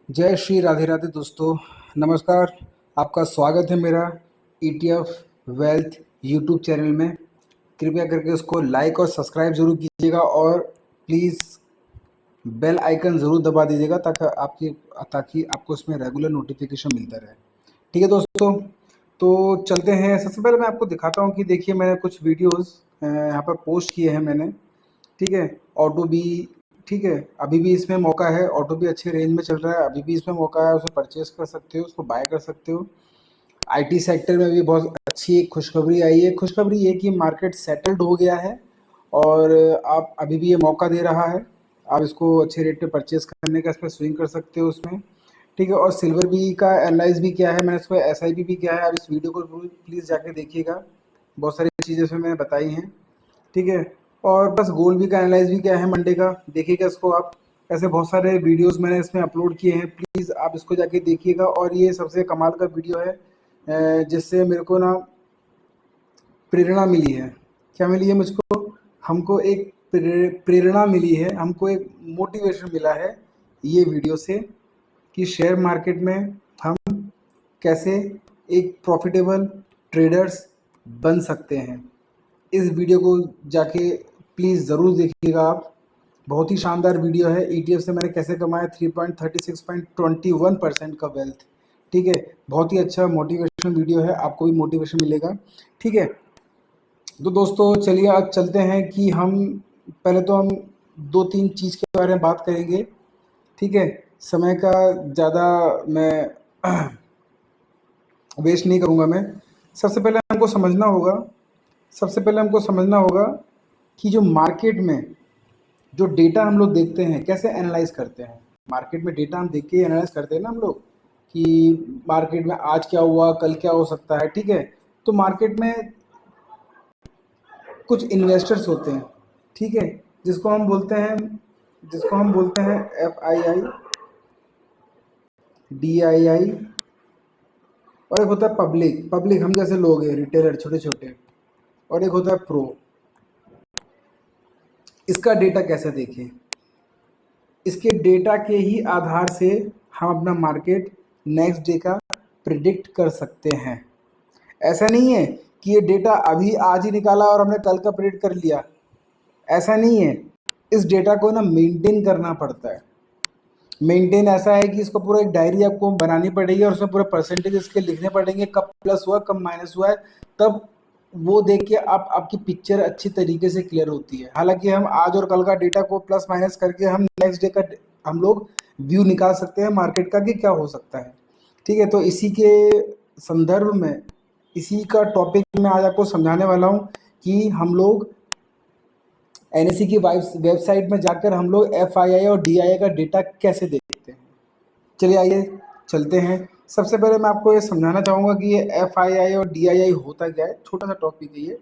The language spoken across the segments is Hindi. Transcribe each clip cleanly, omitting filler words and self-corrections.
जय श्री राधे राधे दोस्तों। नमस्कार। आपका स्वागत है मेरा ETF वेल्थ यूट्यूब चैनल में। कृपया करके उसको लाइक और सब्सक्राइब ज़रूर कीजिएगा और प्लीज़ बेल आइकन ज़रूर दबा दीजिएगा ताकि आपको उसमें रेगुलर नोटिफिकेशन मिलता रहे। ठीक है दोस्तों, तो चलते हैं। सबसे पहले मैं आपको दिखाता हूँ कि देखिए मैंने कुछ वीडियोज़ यहाँ पर पोस्ट किए हैं मैंने। ठीक है, ऑटो भी ठीक है, अभी भी इसमें मौका है। ऑटो भी अच्छे रेंज में चल रहा है, अभी भी इसमें मौका है, उसे परचेस कर सकते हो, उसको बाय कर सकते हो। आईटी सेक्टर में भी बहुत अच्छी एक खुशखबरी आई है। खुशखबरी ये कि मार्केट सेटल्ड हो गया है और आप अभी भी ये मौका दे रहा है। आप इसको अच्छे रेट पे परचेस करने का, इस पर स्विंग कर सकते हो उसमें। ठीक है, और सिल्वर भी का एनालाइज भी किया है मैंने, इसको SIP भी किया है। आप इस वीडियो को प्लीज़ जाके देखिएगा, बहुत सारी चीज़ें इसमें मैंने बताई हैं। ठीक है, और बस गोल्ड भी का एनालाइज भी किया है मंडे का, देखिएगा इसको आप। ऐसे बहुत सारे वीडियोस मैंने इसमें अपलोड किए हैं, प्लीज़ आप इसको जाके देखिएगा। और ये सबसे कमाल का वीडियो है जिससे मेरे को ना प्रेरणा मिली है। क्या मिली है मुझको? हमको एक प्रेरणा मिली है, हमको एक मोटिवेशन मिला है ये वीडियो से कि शेयर मार्केट में हम कैसे एक प्रॉफिटेबल ट्रेडर्स बन सकते हैं। इस वीडियो को जाके प्लीज़ ज़रूर देखिएगा आप। बहुत ही शानदार वीडियो है। ETF से मैंने कैसे कमाया 3.36.21% का वेल्थ। ठीक है, बहुत ही अच्छा मोटिवेशनल वीडियो है, आपको भी मोटिवेशन मिलेगा। ठीक है, तो दोस्तों चलिए आज चलते हैं कि हम पहले तो हम 2-3 चीज़ के बारे में बात करेंगे। ठीक है, समय का ज़्यादा मैं वेस्ट नहीं करूँगा मैं। सबसे पहले हमको समझना होगा सबसे पहले हमको समझना होगा कि जो मार्केट में जो डेटा हम लोग देखते हैं, कैसे एनालाइज करते हैं। मार्केट में डेटा हम देख के एनालाइज करते हैं ना हम लोग, कि मार्केट में आज क्या हुआ, कल क्या हो सकता है। ठीक है, तो मार्केट में कुछ इन्वेस्टर्स होते हैं, ठीक है, जिसको हम बोलते हैं FII, DII, और एक होता है पब्लिक हम जैसे लोग हैं, रिटेलर छोटे छोटे, और एक होता है प्रो। इसका डेटा कैसे देखें? इसके डेटा के ही आधार से हम अपना मार्केट नेक्स्ट डे का प्रिडिक्ट कर सकते हैं। ऐसा नहीं है कि ये डेटा अभी आज ही निकाला और हमने कल का प्रिडिक्ट कर लिया, ऐसा नहीं है। इस डेटा को ना मेंटेन करना पड़ता है। मेंटेन ऐसा है कि इसको पूरा एक डायरी आपको बनानी पड़ेगी और उसमें पूरे परसेंटेज इसके लिखने पड़ेंगे, कब प्लस हुआ कब माइनस हुआ है, तब वो देख के आपकी पिक्चर अच्छी तरीके से क्लियर होती है। हालांकि हम आज और कल का डेटा को प्लस माइनस करके हम नेक्स्ट डे का हम लोग व्यू निकाल सकते हैं मार्केट का कि क्या हो सकता है। ठीक है, तो इसी के संदर्भ में, इसी का टॉपिक मैं आज आपको समझाने वाला हूँ कि हम लोग NSE की वेबसाइट में जाकर हम लोग FII और DII का डेटा कैसे देखते हैं। चलिए आइए चलते हैं। सबसे पहले मैं आपको ये समझाना चाहूँगा कि ये FII और DII होता क्या है। छोटा सा टॉपिक है ये,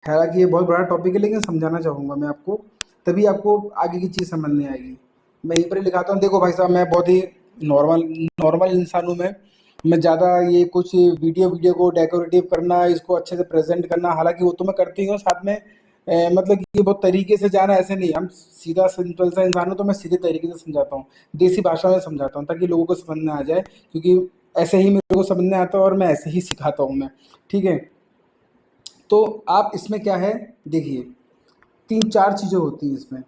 हालांकि ये बहुत बड़ा टॉपिक है, लेकिन समझाना चाहूँगा मैं आपको, तभी आपको आगे की चीज़ समझ में आएगी। मैं यहीं पर ही लिखाता हूँ। देखो भाई साहब, मैं बहुत ही नॉर्मल इंसान हूँ मैं ज़्यादा ये कुछ वीडियो को डेकोरेटिव करना, इसको अच्छे से प्रेजेंट करना, हालांकि वो तो मैं करती हूँ साथ में, मतलब कि ये बहुत तरीके से जाना ऐसे नहीं। हम सीधा सिंपल सा इंसान हो तो मैं सीधे तरीके से समझाता हूँ, देसी भाषा में समझाता हूँ, ताकि लोगों को समझ में आ जाए, क्योंकि ऐसे ही मेरे को समझ में आता है और मैं ऐसे ही सिखाता हूँ मैं। ठीक है, तो आप इसमें क्या है देखिए, 3-4 चीज़ें होती हैं इसमें।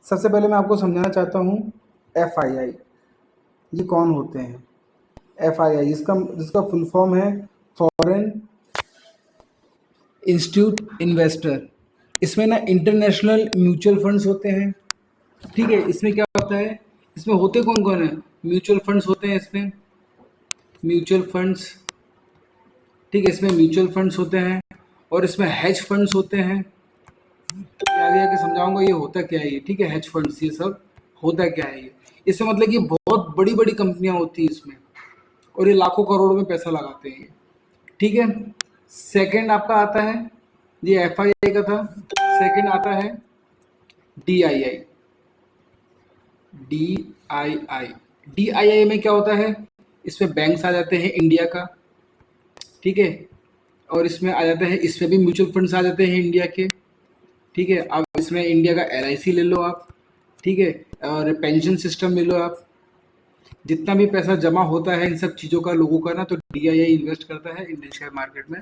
सबसे पहले मैं आपको समझाना चाहता हूँ FII, ये कौन होते हैं। FII जिसका फुल फॉर्म है फॉरेन इंस्टीट्यूट इन्वेस्टर। इसमें ना इंटरनेशनल म्यूचुअल फंड्स होते हैं। ठीक है, इसमें क्या होता है, इसमें होते कौन कौन है? म्यूचुअल फंड्स होते हैं इसमें, म्यूचुअल फंड्स। ठीक है, इसमें म्यूचुअल फंड्स होते हैं और इसमें हेज फंड्स होते हैं। आगे आगे समझाऊंगा ये होता क्या है ये। ठीक है, हेज फंड्स ये सब होता क्या है ये। इसमें मतलब कि बहुत बड़ी बड़ी कंपनियां होती हैं इसमें, और ये लाखों करोड़ों में पैसा लगाते हैं ये। ठीक है, सेकंड आपका आता है, ये FII का था। सेकंड आता है DII। DII में क्या होता है, इसमें बैंक्स आ जाते हैं इंडिया का। ठीक है, और इसमें आ जाते हैं, इसमें भी म्यूचुअल फंड्स आ जाते हैं इंडिया के। ठीक है, अब इसमें इंडिया का LIC ले लो आप। ठीक है, और पेंशन सिस्टम ले लो आप। जितना भी पैसा जमा होता है इन सब चीज़ों का लोगों का ना, तो डीआईआई इन्वेस्ट करता है इंडियन शेयर मार्केट में।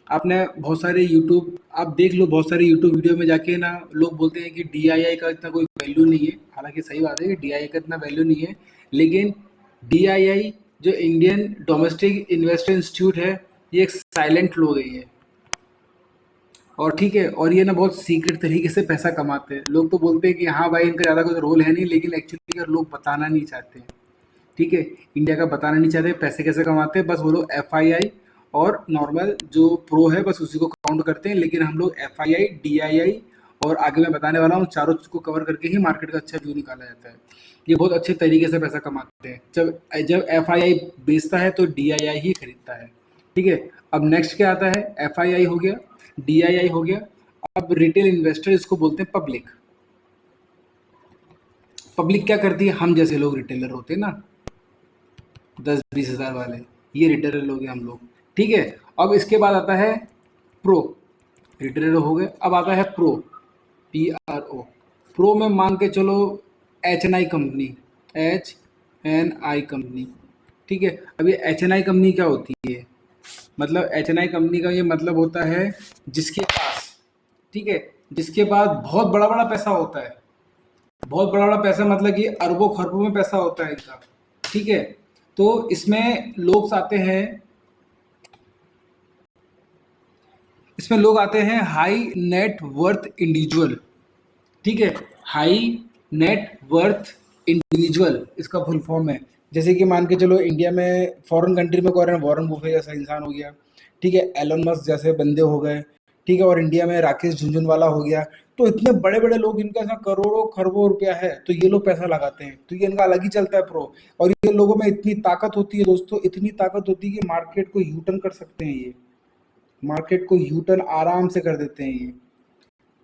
आपने बहुत सारे यूट्यूब आप देख लो, बहुत सारे यूट्यूब वीडियो में जाके ना लोग बोलते हैं कि डीआईआई का इतना कोई वैल्यू नहीं है। हालांकि सही बात है कि डीआईआई का इतना वैल्यू नहीं है, लेकिन डीआईआई जो इंडियन डोमेस्टिक इन्वेस्टर इंस्टीट्यूट है, ये एक साइलेंट लोग है ये। और ठीक है, और ये ना बहुत सीक्रेट तरीके से पैसा कमाते हैं। लोग तो बोलते हैं कि हाँ भाई इनका ज़्यादा कुछ रोल है नहीं, लेकिन एक्चुअली लोग बताना नहीं चाहते हैं। ठीक है, इंडिया का बताना नहीं चाहते पैसे कैसे कमाते हैं। बस वो लोग एफआईआई और नॉर्मल जो प्रो है बस उसी को काउंट करते हैं, लेकिन हम लोग एफआईआई, डीआईआई और आगे मैं बताने वाला हूँ, चारों चीज़ को कवर करके ही मार्केट का अच्छा व्यू निकाला जाता है। ये बहुत अच्छे तरीके से पैसा कमाते हैं। जब जब एफआईआई बेचता है तो डीआईआई ही खरीदता है। ठीक है, अब नेक्स्ट क्या आता है? एफआईआई हो गया, डीआईआई हो गया। अब रिटेल इन्वेस्टर, इसको बोलते हैं पब्लिक। पब्लिक क्या करती है? हम जैसे लोग रिटेलर होते हैं ना, 10-20 हज़ार वाले, ये रिटेलर लोग हैं हम लोग। ठीक है, अब इसके बाद आता है प्रो। रिटेलर हो गए, अब आता है प्रो, PRO। प्रो में मान के चलो HNI कंपनी, HNI कंपनी। ठीक है, अब ये HNI कंपनी क्या होती है? मतलब HNI कंपनी का ये मतलब होता है जिसके पास, ठीक है, जिसके पास बहुत बड़ा बड़ा पैसा होता है। बहुत बड़ा बड़ा पैसा मतलब कि अरबों खरबों में पैसा होता है इनका। ठीक है, तो इसमें लोग आते हैं हाई नेट वर्थ इंडिविजुअल। ठीक है, हाई नेट वर्थ इंडिविजुअल इसका फुल फॉर्म है। जैसे कि मान के चलो इंडिया में फॉरेन कंट्री में कौन है? वॉरेन बुफे जैसा इंसान हो गया। ठीक है, एलन मस्क जैसे बंदे हो गए। ठीक है, और इंडिया में राकेश झुनझुनवाला हो गया। तो इतने बड़े बड़े लोग, इनका ऐसा करोड़ों खरबों रुपया है, तो ये लोग पैसा लगाते हैं, तो ये इनका अलग ही चलता है प्रो। और ये लोगों में इतनी ताकत होती है दोस्तों, इतनी ताकत होती है कि मार्केट को यू टर्न कर सकते हैं ये। मार्केट को यू टर्न आराम से कर देते हैं ये।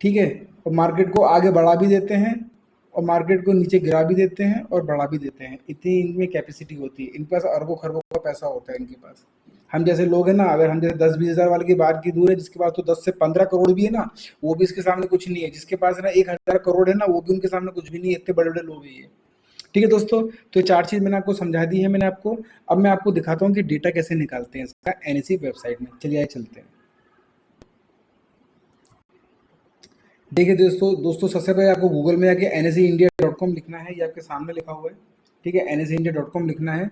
ठीक है, और मार्केट को आगे बढ़ा भी देते हैं, और मार्केट को नीचे गिरा भी देते हैं और बढ़ा भी देते हैं। इतनी इनमें कैपेसिटी होती है, इनके पास अरबों खरबों का पैसा होता है इनके पास। हम जैसे लोग हैं ना, अगर हम जैसे 10-20 हज़ार वाले की बात की दूर है, जिसके पास तो 10 से 15 करोड़ भी है ना, वो भी इसके सामने कुछ नहीं है। जिसके पास है ना 1,000 करोड़ है ना, वो भी उनके सामने कुछ भी नहीं है। इतने बड़े बड़े लोग हैं ये। ठीक है दोस्तों, तो ये 4 चीज़ मैंने आपको समझा दी है मैंने आपको। अब मैं आपको दिखाता हूँ कि डेटा कैसे निकालते हैं इसका एनएसई वेबसाइट में। चलिए आइए चलते हैं। देखिए दोस्तों सबसे पहले आपको गूगल में जाके NSEindia.com लिखना है। ये आपके सामने लिखा हुआ है। ठीक है, NSEindia.com लिखना है। ये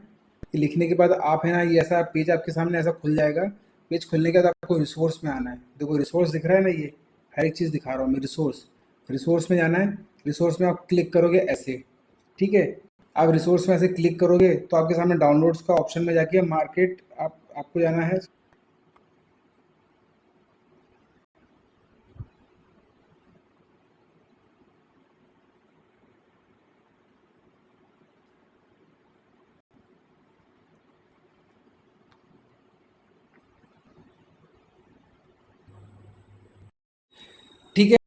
लिखने के बाद आप है ना, ये ऐसा पेज आपके सामने ऐसा खुल जाएगा। पेज खुलने के बाद आपको रिसोर्स में आना है। देखो रिसोर्स दिख रहा है ना, ये हर एक चीज़ दिखा रहा हूँ मैं। रिसोर्स, रिसोर्स में जाना है। रिसोर्स में आप क्लिक करोगे ऐसे। ठीक है, आप रिसोर्स में ऐसे क्लिक करोगे तो आपके सामने डाउनलोड्स का ऑप्शन में जाके मार्केट आपको जाना है। ठीक है,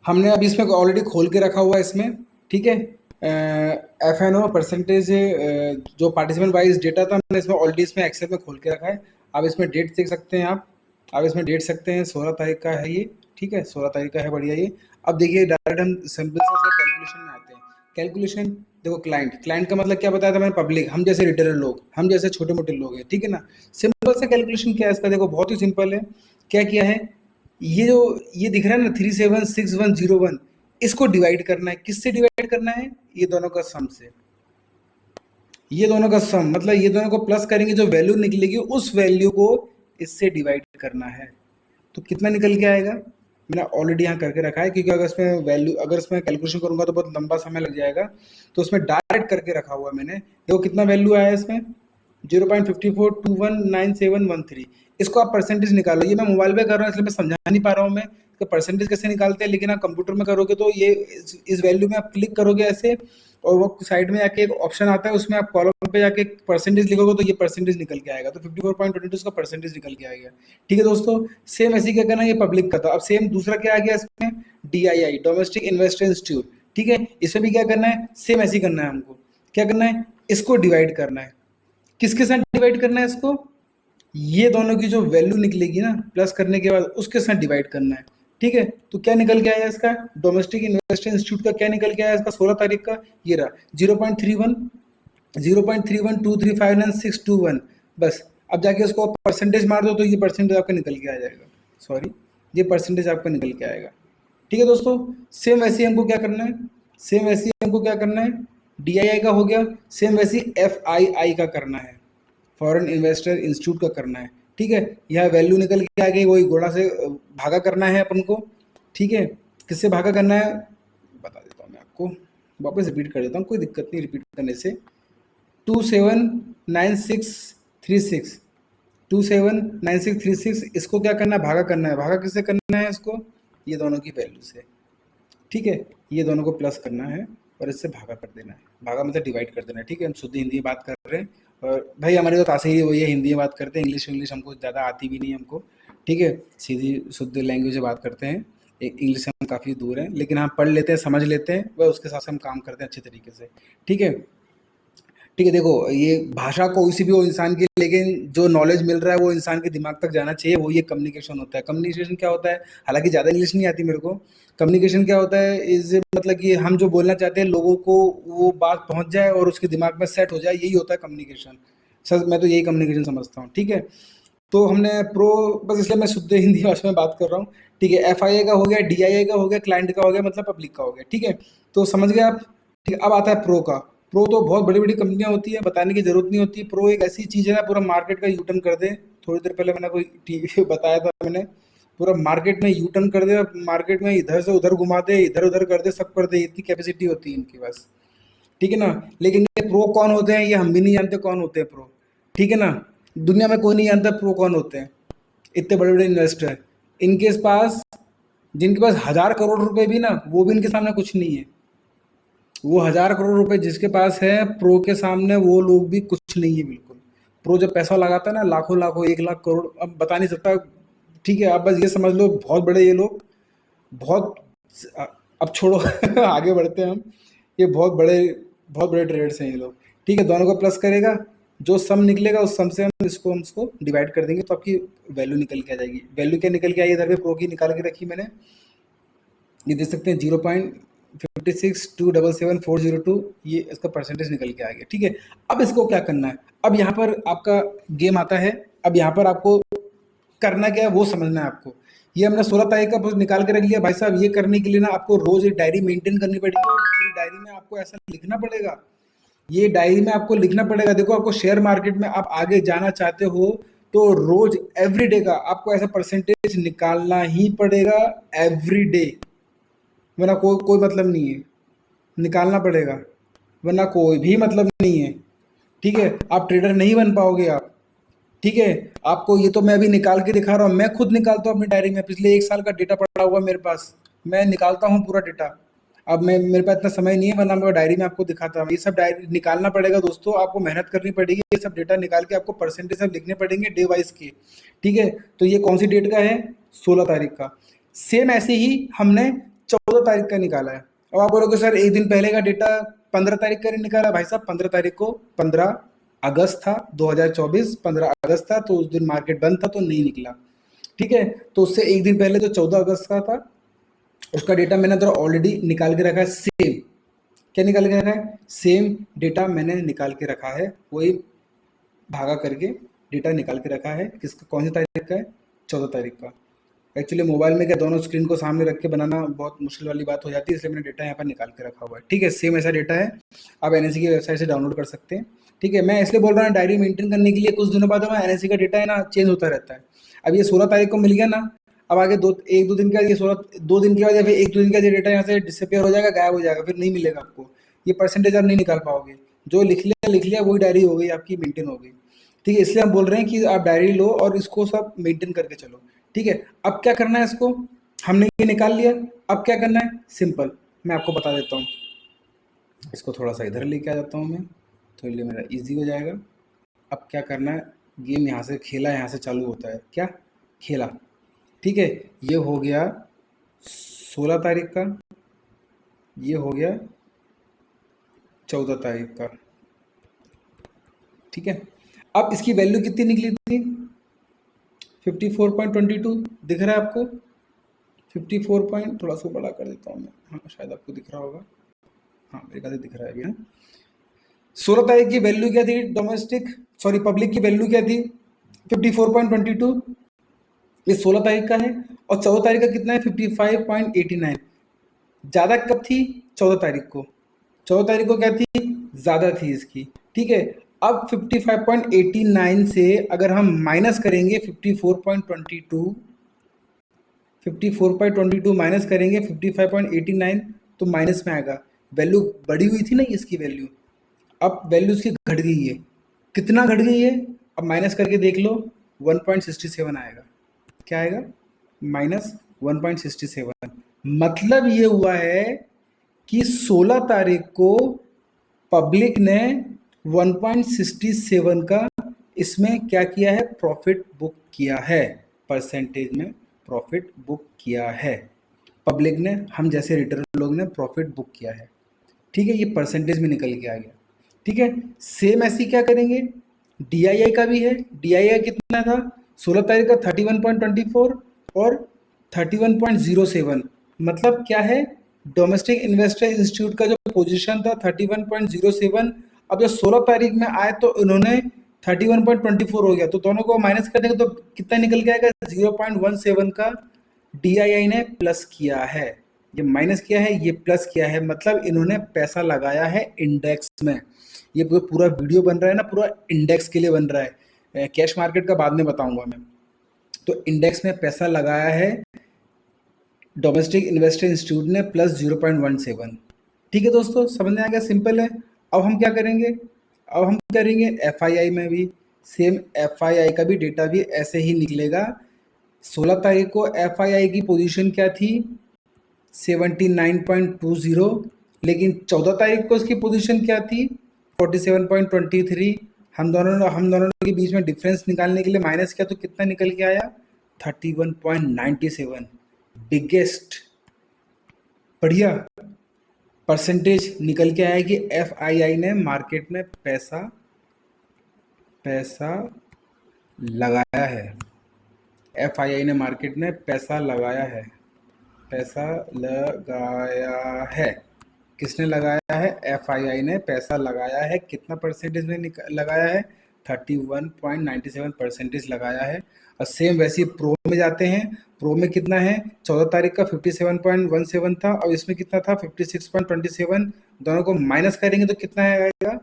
हमने अभी इसमें ऑलरेडी खोल के रखा हुआ है इसमें। ठीक है, FNO परसेंटेज जो पार्टिसिपेंट वाइज डेटा था, हमने इसमें ऑलरेडी इसमें एक्सेल में खोल के रखा है। अब इसमें डेट देख सकते हैं आप इसमें डेट सकते हैं 16 तारीख का है ये। ठीक है, 16 तारीख का है, बढ़िया ये। अब देखिए डायरेक्ट हम सिंपल से कैलकुलेशन में आते हैं। कैलकुलेशन देखो, क्लाइंट का मतलब क्या बताया था मैंने? पब्लिक, हम जैसे रिटेलर लोग, हम जैसे छोटे मोटे लोग हैं। ठीक है ना, सिंपल सा कैलकुलेशन क्या है इसका? देखो बहुत ही सिंपल है। क्या किया है, ये जो ये दिख रहा है ना 376101, इसको डिवाइड करना है। किससे डिवाइड करना है? ये दोनों का सम से। ये दोनों का सम मतलब ये दोनों को प्लस करेंगे, जो वैल्यू निकलेगी उस वैल्यू को इससे डिवाइड करना है। तो कितना निकल के आएगा? मैंने ऑलरेडी यहाँ करके रखा है, क्योंकि अगर इसमें कैलकुलेशन करूंगा तो बहुत लंबा समय लग जाएगा। तो उसमें डायरेक्ट करके रखा हुआ है मैंने। देखो कितना वैल्यू आया है इसमें, 0.54219713। इसको आप परसेंटेज निकालो। ये मैं मोबाइल पे कर रहा हूँ इसलिए मैं समझा नहीं पा रहा हूँ मैं कि परसेंटेज कैसे निकालते हैं, लेकिन आप कंप्यूटर में करोगे तो ये इस वैल्यू में आप क्लिक करोगे ऐसे, और वो साइड में जाके एक ऑप्शन आता है, उसमें आप कॉलम पे जाके परसेंटेज लिखोगे तो ये परसेंटेज निकल के आएगा। तो 54.22 का परसेंटेज निकल के आएगा। ठीक है दोस्तों, सेम ऐसे क्या करना, ये पब्लिक का था। अब सेम दूसरा क्या आ गया इसमें, DII, डोमेस्टिक इन्वेस्टर इंस्टीट्यूट। ठीक है, इसमें भी क्या करना है, सेम ऐसे ही करना है हमको। क्या करना है, इसको डिवाइड करना है। किसके साथ डिवाइड करना है इसको? ये दोनों की जो वैल्यू निकलेगी ना प्लस करने के बाद, उसके साथ डिवाइड करना है। ठीक है, तो क्या निकल के आया इसका? डोमेस्टिक इन्वेस्टर इंस्टीट्यूट का क्या निकल के आया इसका 16 तारीख का? ये रहा 0.31 0.312359 बस। अब जाके उसको परसेंटेज मार दो तो ये परसेंटेज आपका निकल के आ जाएगा, सॉरी ये परसेंटेज आपका निकल के आएगा। ठीक है दोस्तों, सेम वैसे ही हमको क्या करना है, सेम वैसे ही हमको क्या करना है, DII का हो गया, सेम वैसे ही FII का करना है, फॉरेन इन्वेस्टर इंस्टीट्यूट का करना है। ठीक है, यह वैल्यू निकल के आ गई, वही घोड़ा से भागा करना है अपन को। ठीक है, किससे भागा करना है बता देता हूँ मैं आपको, वापस रिपीट कर देता हूँ, कोई दिक्कत नहीं रिपीट करने से। 279636, 279636, इसको क्या करना है, भागा करना है। भागा किससे करना है इसको, ये दोनों की वैल्यू से। ठीक है, ये दोनों को प्लस करना है और इससे भागा कर देना है। भागा मतलब डिवाइड कर देना है। ठीक है, हम शुद्ध हिंदी में बात कर रहे हैं, और भाई हमारी तो तासे ही वही है, हिंदी में बात करते हैं, इंग्लिश इंग्लिश हमको ज़्यादा आती भी नहीं हमको। ठीक है, सीधी शुद्ध लैंग्वेज में बात करते हैं, इंग्लिश से हम काफ़ी दूर हैं, लेकिन हम पढ़ लेते हैं, समझ लेते हैं, वह उसके साथ से हम काम करते हैं अच्छे तरीके से। ठीक है, ठीक है, देखो ये भाषा कोई सी भी हो इंसान की, लेकिन जो नॉलेज मिल रहा है वो इंसान के दिमाग तक जाना चाहिए, वो ये कम्युनिकेशन होता है। कम्युनिकेशन क्या होता है, हालांकि ज़्यादा इंग्लिश नहीं आती मेरे को। कम्युनिकेशन क्या होता है, इज मतलब कि हम जो बोलना चाहते हैं लोगों को वो बात पहुंच जाए और उसके दिमाग में सेट हो जाए, यही होता है कम्युनिकेशन। सर मैं तो यही कम्युनिकेशन समझता हूँ। ठीक है, तो हमने प्रो, बस इसलिए मैं शुद्ध हिंदी भाषा में बात कर रहा हूँ। ठीक है, FII का हो गया, DII का हो गया, क्लाइंट का हो गया, मतलब पब्लिक का हो गया। ठीक है, तो समझ गए आप। ठीक है, अब आता है प्रो का। प्रो तो बहुत बड़ी बड़ी कंपनियां होती है, बताने की जरूरत नहीं होती। प्रो एक ऐसी चीज़ है ना, पूरा मार्केट का यूटर्न कर दे। थोड़ी देर पहले मैंने कोई टीवी बताया था मैंने, पूरा मार्केट में यूटर्न कर दे, मार्केट में इधर से उधर घुमा दे, इधर उधर कर दे, सब कर दे, इतनी कैपेसिटी होती है इनके पास। ठीक है ना, लेकिन ये प्रो कौन होते हैं ये हम भी नहीं जानते कौन होते हैं प्रो। ठीक है ना, दुनिया में कोई नहीं जानता प्रो कौन होते हैं, इतने बड़े बड़े इन्वेस्टर इनके पास, जिनके पास 1000 करोड़ रुपए भी ना, वो भी इनके सामने कुछ नहीं है। वो 1000 करोड़ रुपए जिसके पास है, प्रो के सामने वो लोग भी कुछ नहीं है बिल्कुल। प्रो जब पैसा लगाता है ना, लाखों लाखों 1 लाख करोड़, अब बता नहीं सकता। ठीक है, आप बस ये समझ लो बहुत बड़े ये लोग, बहुत, अब छोड़ो आगे बढ़ते हैं हम। ये बहुत बड़े ट्रेडर्स हैं ये लोग। ठीक है, दोनों को प्लस करेगा, जो सम निकलेगा उस सम से हम इसको डिवाइड कर देंगे, तो आपकी वैल्यू निकल के आ जाएगी। वैल्यू क्या निकल के आई, इधर पे प्रो की निकाल के रखी मैंने, ये देख सकते हैं 0.56277402, ये इसका परसेंटेज निकल के आ गया। ठीक है, अब इसको क्या करना है, अब यहाँ पर आपका गेम आता है। अब यहाँ पर आपको करना क्या है वो समझना है आपको। ये हमने 16 तारीख का निकाल के रख लिया भाई साहब। ये करने के लिए ना आपको रोज एक डायरी मेंटेन करनी पड़ेगी, और पूरी डायरी में आपको ऐसा लिखना पड़ेगा, ये डायरी में आपको लिखना पड़ेगा। देखो, आपको शेयर मार्केट में आप आगे जाना चाहते हो, तो रोज एवरीडे का आपको ऐसा परसेंटेज निकालना ही पड़ेगा, एवरीडे, वरना कोई कोई मतलब नहीं है, निकालना पड़ेगा, वरना कोई भी मतलब नहीं है। ठीक है, आप ट्रेडर नहीं बन पाओगे आप। ठीक है, आपको ये तो मैं अभी निकाल के दिखा रहा हूँ, मैं खुद निकालता हूँ अपनी डायरी में, पिछले 1 साल का डेटा पड़ा हुआ मेरे पास, मैं निकालता हूँ पूरा डेटा। अब मैं, मेरे पास इतना समय नहीं है, वरना मैं डायरी में आपको दिखाता हूँ। ये सब डायरी निकालना पड़ेगा दोस्तों, आपको मेहनत करनी पड़ेगी, ये सब डेटा निकाल के आपको परसेंटेज सब लिखने पड़ेंगे डे वाइज के। ठीक है, तो ये कौन सी डेट का है, 16 तारीख का। सेम ऐसे ही हमने 14 तारीख का निकाला है। अब आप बोलोगे सर एक दिन पहले का डेटा 15 तारीख का नहीं निकाला। भाई साहब 15 तारीख को 15 अगस्त था 2024, 15 अगस्त था, तो उस दिन मार्केट बंद था तो नहीं निकला। ठीक है, तो उससे एक दिन पहले जो 14 अगस्त का था, उसका डेटा मैंने तो ऑलरेडी निकाल के रखा है। सेम, क्या निकाल के रखा है, सेम डेटा मैंने निकाल के रखा है, वही भागा करके डेटा निकाल के रखा है। किसका, कौन सी तारीख का है, 14 तारीख का। एक्चुअली मोबाइल में क्या दोनों स्क्रीन को सामने रख के बनाना बहुत मुश्किल वाली बात हो जाती है, इसलिए मैंने डेटा यहाँ पर निकाल के रखा हुआ है। ठीक है, सेम ऐसा डेटा है, आप NSE की वेबसाइट से डाउनलोड कर सकते हैं। ठीक है, मैं इसलिए बोल रहा हूँ डायरी मेंटेन करने के लिए, कुछ दिनों बाद हमारा NSE का डेटा है ना चेंज होता रहता है। अब ये 16 तारीख को मिल गया ना, अब आगे एक दो दिन के बाद ये 2 दिन के बाद या फिर 1-2 दिन का ये डेटा यहाँ से डिसअपियर हो जाएगा, गायब हो जाएगा, फिर नहीं मिलेगा आपको। ये परसेंटेज आप नहीं निकाल पाओगे, जो लिख लिया वही डायरी हो गई आपकी, मेंटेन हो गई। ठीक है, इसलिए हम बोल रहे हैं कि आप डायरी लो और इसको सब मेंटेन करके चलो। ठीक है, अब क्या करना है इसको, हमने ये निकाल लिया, अब क्या करना है, सिंपल, मैं आपको बता देता हूँ। इसको थोड़ा सा इधर लेके आ जाता हूँ मैं, तो ये मेरा इजी हो जाएगा। अब क्या करना है, गेम यहाँ से खेला, यहाँ से चालू होता है, क्या खेला। ठीक है, ये हो गया 16 तारीख का, ये हो गया 14 तारीख का। ठीक है, अब इसकी वैल्यू कितनी निकली थी, 54.22 दिख रहा है आपको, 54 पॉइंट, थोड़ा सा बड़ा कर देता हूँ मैं, हाँ शायद आपको दिख रहा होगा, हाँ मेरे ख्याल से दिख रहा है अभी, हाँ 16 तारीख की वैल्यू क्या थी पब्लिक की वैल्यू क्या थी 54.22, ये 16 तारीख का है। और 14 तारीख का कितना है 55.89। ज़्यादा कब थी 14 तारीख को, 14 तारीख को क्या थी ज़्यादा थी इसकी, ठीक है। अब 55.89 से अगर हम माइनस करेंगे 54.22, 54.22 माइनस करेंगे 55.89 तो माइनस में आएगा। वैल्यू बढ़ी हुई थी ना इसकी वैल्यू, अब वैल्यू इसकी घट गई है। कितना घट गई है अब माइनस करके देख लो, 1.67 आएगा। क्या आएगा माइनस 1.67। मतलब ये हुआ है कि 16 तारीख को पब्लिक ने 1.67 का इसमें क्या किया है प्रॉफिट बुक किया है, परसेंटेज में प्रॉफिट बुक किया है पब्लिक ने, हम जैसे रिटेलर लोग ने प्रॉफिट बुक किया है, ठीक है। ये परसेंटेज में निकल के आ गया, ठीक है। सेम ऐसी क्या करेंगे डीआईआई का भी है। डीआईआई कितना था 16 तारीख का 31.24 और 31.07, मतलब क्या है डोमेस्टिक इन्वेस्टर इंस्टीट्यूट का जो पोजीशन था 31.07, अब जब 16 तारीख में आए तो इन्होंने 31.24 हो गया, तो दोनों को माइनस कर देंगे तो कितना निकल के आएगा 0.17 का डीआईआई ने प्लस किया है। ये माइनस किया है ये प्लस किया है, मतलब इन्होंने पैसा लगाया है इंडेक्स में। ये पूरा वीडियो बन रहा है ना पूरा इंडेक्स के लिए बन रहा है, कैश मार्केट का बाद में बताऊंगा मैं। तो इंडेक्स में पैसा लगाया है डोमेस्टिक इन्वेस्टर इंस्टीट्यूट ने प्लस 0.17, ठीक है दोस्तों, समझ में आ गया, सिंपल है। अब हम क्या करेंगे, अब हम करेंगे एफआईआई में भी सेम, एफआईआई का भी डेटा भी ऐसे ही निकलेगा। 16 तारीख को एफआईआई की पोजीशन क्या थी 79.20, लेकिन 14 तारीख को उसकी पोजीशन क्या थी 47.23। हम दोनों के बीच में डिफरेंस निकालने के लिए माइनस किया तो कितना निकल के आया 31.97, बिगेस्ट, बढ़िया परसेंटेज निकल के आया कि एफआईआई ने मार्केट में पैसा लगाया है। एफआईआई ने मार्केट में पैसा लगाया है, पैसा लगाया है। किसने लगाया है एफआईआई ने पैसा लगाया है, कितना परसेंटेज में लगाया है 31.97 परसेंटेज लगाया है। और सेम वैसे ही प्रो में जाते हैं, प्रो में कितना है 14 तारीख का 57.17 था और इसमें कितना था 56.27, दोनों को माइनस करेंगे तो कितना आएगा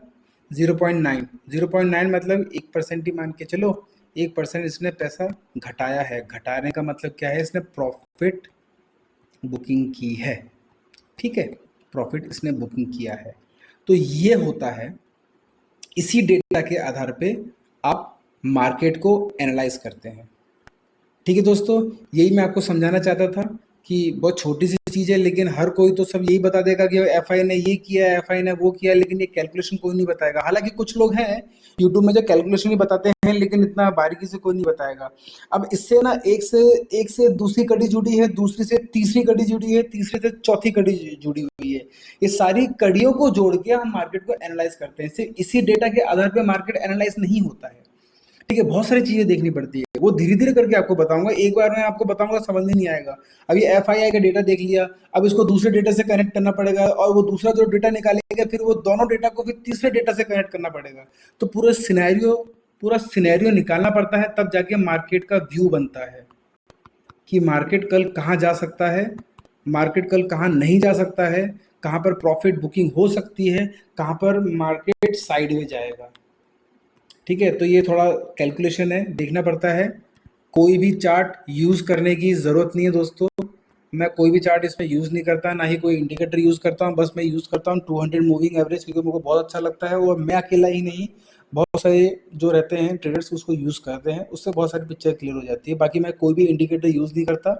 0.9। 0.9 मतलब 1% ही मान के चलो, 1% इसने पैसा घटाया है। घटाने का मतलब क्या है इसने प्रॉफिट बुकिंग की है, ठीक है, प्रॉफिट इसने बुकिंग किया है। तो ये होता है, इसी डेटा के आधार पे आप मार्केट को एनालाइज करते हैं, ठीक है दोस्तों। यही मैं आपको समझाना चाहता था कि बहुत छोटी सी चीज़ है, लेकिन हर कोई तो सब यही बता देगा कि एफआई ने ये किया है एफआई ने वो किया, लेकिन ये कैलकुलेशन कोई नहीं बताएगा। हालांकि कुछ लोग हैं यूट्यूब में जो कैलकुलेशन भी बताते हैं, लेकिन इतना बारीकी से कोई नहीं बताएगा। अब इससे ना एक से दूसरी कड़ी जुड़ी है, दूसरी से तीसरी कड़ी जुड़ी है, तीसरी से चौथी कड़ी जुड़ी हुई है। ये सारी कड़ियों को जोड़ के हम मार्केट को एनालाइज करते हैं। सिर्फ इसी डेटा के आधार पर मार्केट एनालाइज नहीं होता है, ठीक है, बहुत सारी चीजें देखनी पड़ती है। वो धीरे धीरे करके आपको बताऊंगा, एक बार मैं आपको बताऊंगा समझ में नहीं आएगा। अभी एफआईआई का डेटा देख लिया, अब इसको दूसरे डेटा से कनेक्ट करना पड़ेगा, और वो दूसरा जो डेटा निकालेगा फिर वो दोनों डेटा को फिर तीसरे डेटा से कनेक्ट करना पड़ेगा। तो पूरा सिनेरियो निकालना पड़ता है, तब जाके मार्केट का व्यू बनता है कि मार्केट कल कहाँ जा सकता है, मार्केट कल कहाँ नहीं जा सकता है, कहाँ पर प्रॉफिट बुकिंग हो सकती है, कहाँ पर मार्केट साइड में जाएगा, ठीक है। तो ये थोड़ा कैलकुलेशन है, देखना पड़ता है। कोई भी चार्ट यूज़ करने की ज़रूरत नहीं है दोस्तों, मैं कोई भी चार्ट इसमें यूज़ नहीं करता, ना ही कोई इंडिकेटर यूज़ करता हूँ। बस मैं यूज़ करता हूँ 200 मूविंग एवरेज, क्योंकि मुझे बहुत अच्छा लगता है, और मैं अकेला ही नहीं, बहुत सारे जो रहते हैं ट्रेडर्स उसको यूज़ करते हैं, उससे बहुत सारी पिक्चर क्लियर हो जाती है। बाकी मैं कोई भी इंडिकेटर यूज़ नहीं करता,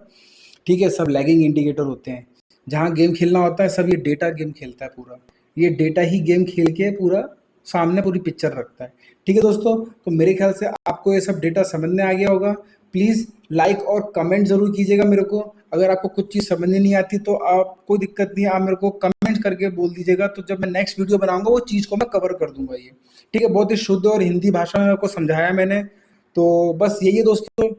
ठीक है, सब लैगिंग इंडिकेटर होते हैं। जहाँ गेम खेलना होता है सब ये डेटा गेम खेलता है पूरा, ये डेटा ही गेम खेल के पूरा सामने पूरी पिक्चर रखता है, ठीक है दोस्तों। तो मेरे ख्याल से आपको ये सब डेटा समझ में आ गया होगा। प्लीज़ लाइक और कमेंट ज़रूर कीजिएगा मेरे को। अगर आपको कुछ चीज़ समझ में नहीं आती तो आप कोई दिक्कत नहीं है, आप मेरे को कमेंट करके बोल दीजिएगा, तो जब मैं नेक्स्ट वीडियो बनाऊंगा वो चीज़ को मैं कवर कर दूंगा ये, ठीक है। बहुत ही शुद्ध और हिंदी भाषा में आपको समझाया मैंने। तो बस यही है दोस्तों,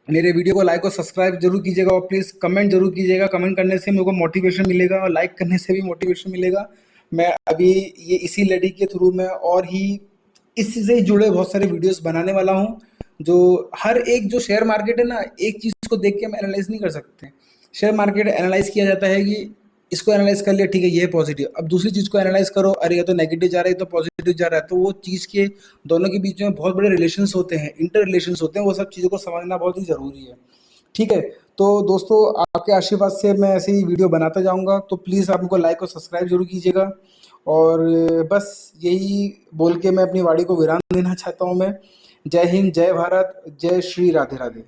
मेरे वीडियो को लाइक और सब्सक्राइब जरूर कीजिएगा, और प्लीज़ कमेंट जरूर कीजिएगा। कमेंट करने से मेरे को मोटिवेशन मिलेगा, और लाइक करने से भी मोटिवेशन मिलेगा। मैं अभी ये इसी लड़ी के थ्रू मैं और ही इससे से जुड़े बहुत सारे वीडियोस बनाने वाला हूँ, जो हर एक जो शेयर मार्केट है ना, एक चीज़ को देख के हम एनालाइज नहीं कर सकते। शेयर मार्केट एनालाइज किया जाता है कि इसको एनालाइज कर लिया, ठीक है ये है पॉजिटिव, अब दूसरी चीज़ को एनालाइज करो, अरे ये तो नेगेटिव जा रहा है, ये तो पॉजिटिव जा रहा है, तो वो चीज़ के दोनों के बीच में बहुत बड़े रिलेशंस होते हैं, इंटर रिलेशंस होते हैं, वो सब चीज़ों को समझना बहुत ही ज़रूरी है। ठीक है, तो दोस्तों आपके आशीर्वाद से मैं ऐसे ही वीडियो बनाता जाऊँगा, तो प्लीज़ आप हमको लाइक और सब्सक्राइब ज़रूर कीजिएगा। और बस यही बोल के मैं अपनी वाणी को विराम देना चाहता हूँ मैं। जय हिंद, जय भारत, जय श्री राधे राधे।